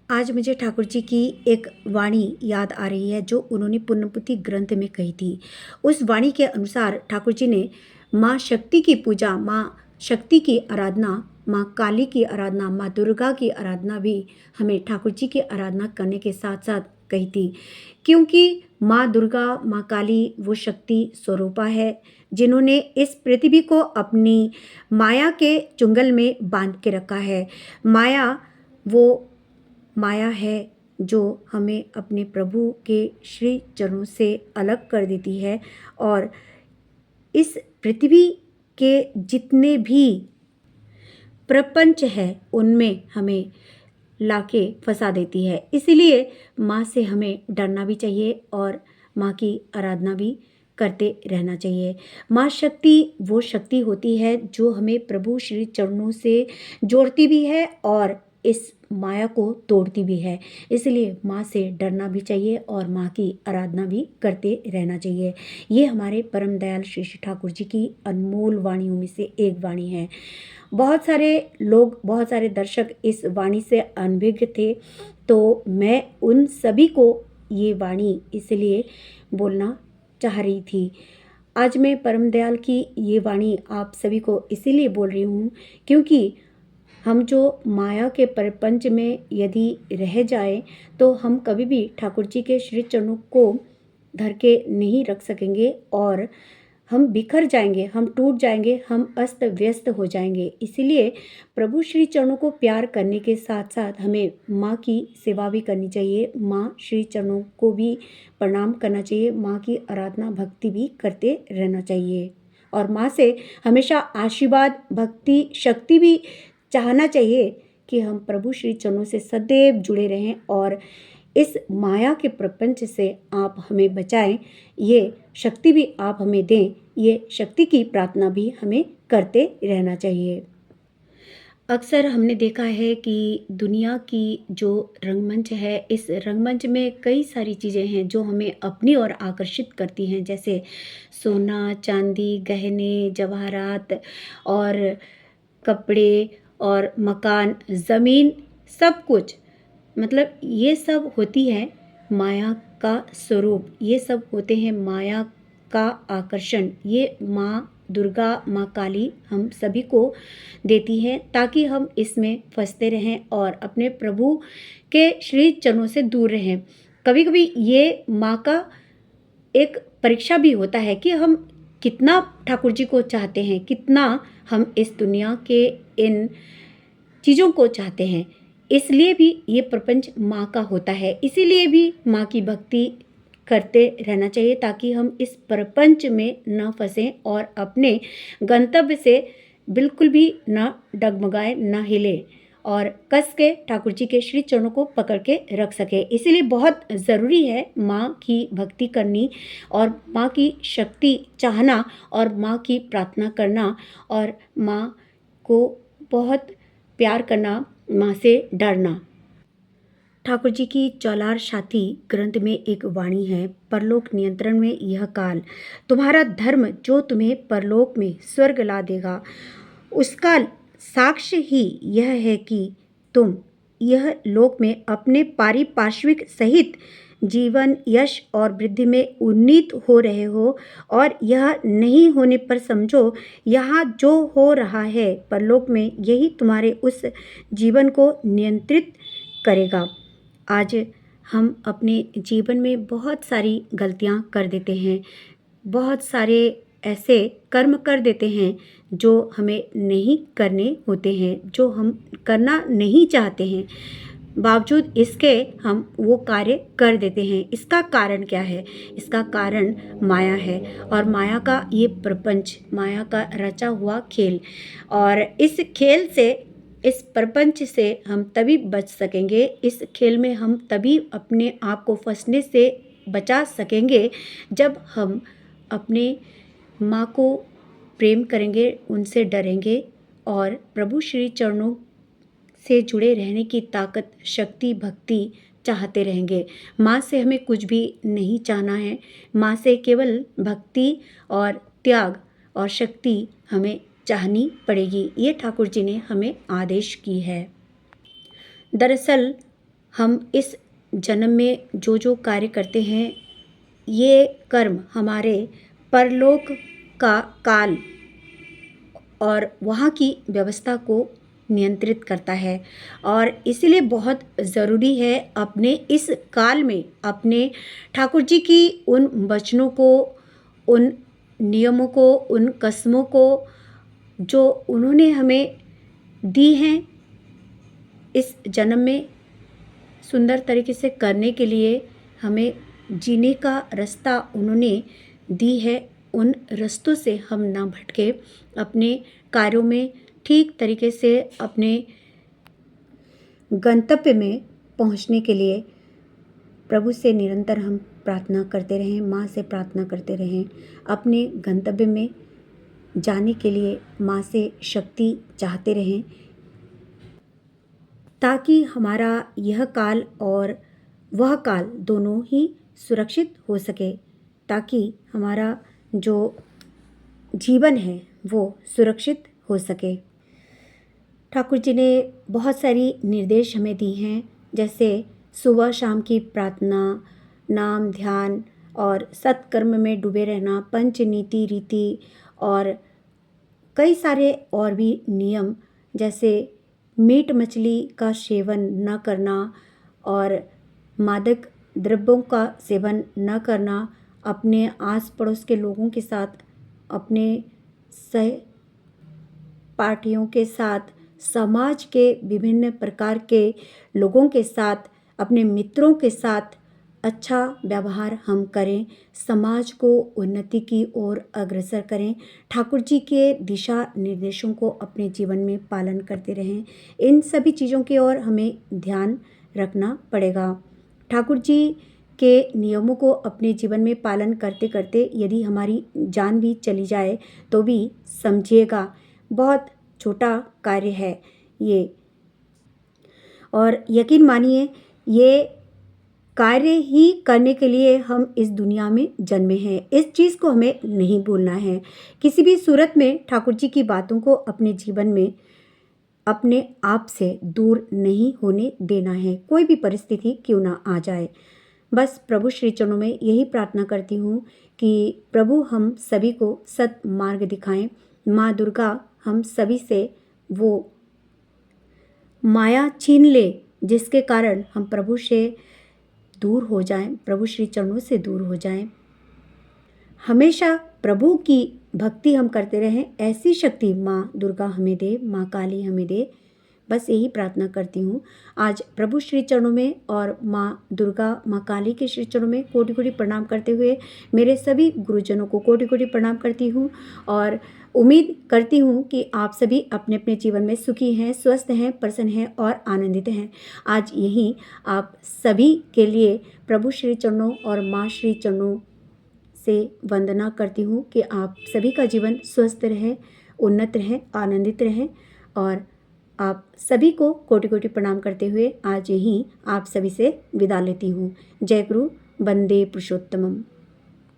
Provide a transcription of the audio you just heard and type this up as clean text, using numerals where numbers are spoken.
आज मुझे ठाकुर जी की एक वाणी याद आ रही है जो उन्होंने पुण्यपुथी ग्रंथ में कही थी। उस वाणी के अनुसार ठाकुर जी ने माँ शक्ति की पूजा, माँ शक्ति की आराधना, माँ काली की आराधना, माँ दुर्गा की आराधना भी हमें ठाकुर जी की आराधना करने के साथ साथ कही थी। क्योंकि माँ दुर्गा, माँ काली वो शक्ति स्वरूपा है जिन्होंने इस पृथ्वी को अपनी माया के चुंगल में बांध के रखा है। माया है जो हमें अपने प्रभु के श्री चरणों से अलग कर देती है और इस पृथ्वी के जितने भी प्रपंच है उनमें हमें लाके फंसा देती है। इसीलिए माँ से हमें डरना भी चाहिए और माँ की आराधना भी करते रहना चाहिए। माँ शक्ति वो शक्ति होती है जो हमें प्रभु श्री चरणों से जोड़ती भी है और इस माया को तोड़ती भी है। इसलिए माँ से डरना भी चाहिए और माँ की आराधना भी करते रहना चाहिए। ये हमारे परम दयाल श्री श्री ठाकुर जी की अनमोल वाणियों में से एक वाणी है। बहुत सारे लोग, बहुत सारे दर्शक इस वाणी से अनभिज्ञ थे, तो मैं उन सभी को ये वाणी इसलिए बोलना चाह रही थी। आज मैं परम दयाल की ये वाणी आप सभी को इसीलिए बोल रही हूँ क्योंकि हम जो माया के प्रपंच में यदि रह जाए तो हम कभी भी ठाकुर जी के श्री चरणों को धर के नहीं रख सकेंगे और हम बिखर जाएंगे, हम टूट जाएंगे, हम अस्त व्यस्त हो जाएंगे। इसीलिए प्रभु श्री चरणों को प्यार करने के साथ साथ हमें माँ की सेवा भी करनी चाहिए, माँ श्री चरणों को भी प्रणाम करना चाहिए, माँ की आराधना भक्ति भी करते रहना चाहिए और माँ से हमेशा आशीर्वाद, भक्ति, शक्ति भी चाहना चाहिए कि हम प्रभु श्री चरणों से सदैव जुड़े रहें और इस माया के प्रपंच से आप हमें बचाएं, ये शक्ति भी आप हमें दें, ये शक्ति की प्रार्थना भी हमें करते रहना चाहिए। अक्सर हमने देखा है कि दुनिया की जो रंगमंच है, इस रंगमंच में कई सारी चीज़ें हैं जो हमें अपनी ओर आकर्षित करती हैं, जैसे सोना, चांदी, गहने, जवाहरात और कपड़े और मकान, ज़मीन, सब कुछ। मतलब ये सब होती है माया का स्वरूप, ये सब होते हैं माया का आकर्षण। ये माँ दुर्गा, माँ काली हम सभी को देती हैं ताकि हम इसमें फंसते रहें और अपने प्रभु के श्री चरणों से दूर रहें। कभी कभी ये माँ का एक परीक्षा भी होता है कि हम कितना ठाकुर जी को चाहते हैं, कितना हम इस दुनिया के इन चीज़ों को चाहते हैं। इसलिए भी ये प्रपंच माँ का होता है, इसीलिए भी माँ की भक्ति करते रहना चाहिए ताकि हम इस प्रपंच में न फंसें और अपने गंतव्य से बिल्कुल भी न डगमगाए, न हिले और कस के ठाकुर जी के श्री चरणों को पकड़ के रख सके। इसीलिए बहुत ज़रूरी है माँ की भक्ति करनी और माँ की शक्ति चाहना और माँ की प्रार्थना करना और माँ को बहुत प्यार करना, माँ से डरना। ठाकुर जी की चौलार साथी ग्रंथ में एक वाणी है, परलोक नियंत्रण में यह काल, तुम्हारा धर्म जो तुम्हें परलोक में स्वर्ग ला देगा, उसका साक्ष्य ही यह है कि तुम यह लोक में अपने पारिपार्श्विक सहित जीवन, यश और वृद्धि में उन्नीत हो रहे हो और यह नहीं होने पर समझो यहाँ जो हो रहा है परलोक में यही तुम्हारे उस जीवन को नियंत्रित करेगा। आज हम अपने जीवन में बहुत सारी गलतियाँ कर देते हैं, बहुत सारे ऐसे कर्म कर देते हैं जो हमें नहीं करने होते हैं, जो हम करना नहीं चाहते हैं, बावजूद इसके हम वो कार्य कर देते हैं। इसका कारण क्या है? इसका कारण माया है और माया का ये प्रपंच, माया का रचा हुआ खेल, और इस खेल से, इस प्रपंच से हम तभी बच सकेंगे, इस खेल में हम तभी अपने आप को फंसने से बचा सकेंगे जब हम अपने माँ को प्रेम करेंगे, उनसे डरेंगे और प्रभु श्री चरणों से जुड़े रहने की ताकत, शक्ति, भक्ति चाहते रहेंगे। माँ से हमें कुछ भी नहीं चाहना है, माँ से केवल भक्ति और त्याग और शक्ति हमें चाहनी पड़ेगी। ये ठाकुर जी ने हमें आदेश की है। दरअसल हम इस जन्म में जो जो कार्य करते हैं, ये कर्म हमारे परलोक का काल और वहाँ की व्यवस्था को नियंत्रित करता है। और इसलिए बहुत ज़रूरी है अपने इस काल में अपने ठाकुर जी की उन वचनों को, उन नियमों को, उन कस्मों को जो उन्होंने हमें दी हैं इस जन्म में सुंदर तरीके से करने के लिए, हमें जीने का रास्ता उन्होंने दी है। उन रास्तों से हम ना भटके, अपने कार्यों में ठीक तरीके से अपने गंतव्य में पहुंचने के लिए प्रभु से निरंतर हम प्रार्थना करते रहें, माँ से प्रार्थना करते रहें। अपने गंतव्य में जाने के लिए माँ से शक्ति चाहते रहें, ताकि हमारा यह काल और वह काल दोनों ही सुरक्षित हो सके, ताकि हमारा जो जीवन है वो सुरक्षित हो सके। ठाकुर जी ने बहुत सारी निर्देश हमें दी हैं, जैसे सुबह शाम की प्रार्थना, नाम ध्यान और सत्कर्म में डूबे रहना, पंच नीति रीति और कई सारे और भी नियम, जैसे मीट मछली का सेवन न करना और मादक द्रव्यों का सेवन न करना, अपने आस पड़ोस के लोगों के साथ, अपने सहपाठियों के साथ, समाज के विभिन्न प्रकार के लोगों के साथ, अपने मित्रों के साथ अच्छा व्यवहार हम करें, समाज को उन्नति की ओर अग्रसर करें, ठाकुर जी के दिशा निर्देशों को अपने जीवन में पालन करते रहें। इन सभी चीज़ों की ओर हमें ध्यान रखना पड़ेगा। ठाकुर जी के नियमों को अपने जीवन में पालन करते करते यदि हमारी जान भी चली जाए तो भी समझिएगा बहुत छोटा कार्य है ये, और यकीन मानिए ये कार्य ही करने के लिए हम इस दुनिया में जन्मे हैं। इस चीज़ को हमें नहीं भूलना है। किसी भी सूरत में ठाकुर जी की बातों को अपने जीवन में अपने आप से दूर नहीं होने देना है, कोई भी परिस्थिति क्यों ना आ जाए। बस प्रभु श्री चरणों में यही प्रार्थना करती हूँ कि प्रभु हम सभी को सत मार्ग दिखाएं। माँ दुर्गा हम सभी से वो माया छीन ले जिसके कारण हम प्रभु से दूर हो जाएं, प्रभु श्री चरणों से दूर हो जाएं। हमेशा प्रभु की भक्ति हम करते रहें, ऐसी शक्ति माँ दुर्गा हमें दे, माँ काली हमें दे। बस यही प्रार्थना करती हूँ। आज प्रभु श्री चरणों में और माँ दुर्गा, माँ काली के श्री चरणों में कोटि कोटि प्रणाम करते हुए मेरे सभी गुरुजनों को कोटि कोटि प्रणाम करती हूँ, और उम्मीद करती हूँ कि आप सभी अपने अपने जीवन में सुखी हैं, स्वस्थ हैं, प्रसन्न हैं और आनंदित हैं। आज यही आप सभी के लिए प्रभु श्री चरणों और माँ श्री चरणों से वंदना करती हूँ कि आप सभी का जीवन स्वस्थ रहे, उन्नत रहे, आनंदित रहे। और आप सभी को कोटि कोटि प्रणाम करते हुए आज यहीं आप सभी से विदा लेती हूँ। जय गुरु, वंदे पुरुषोत्तमम।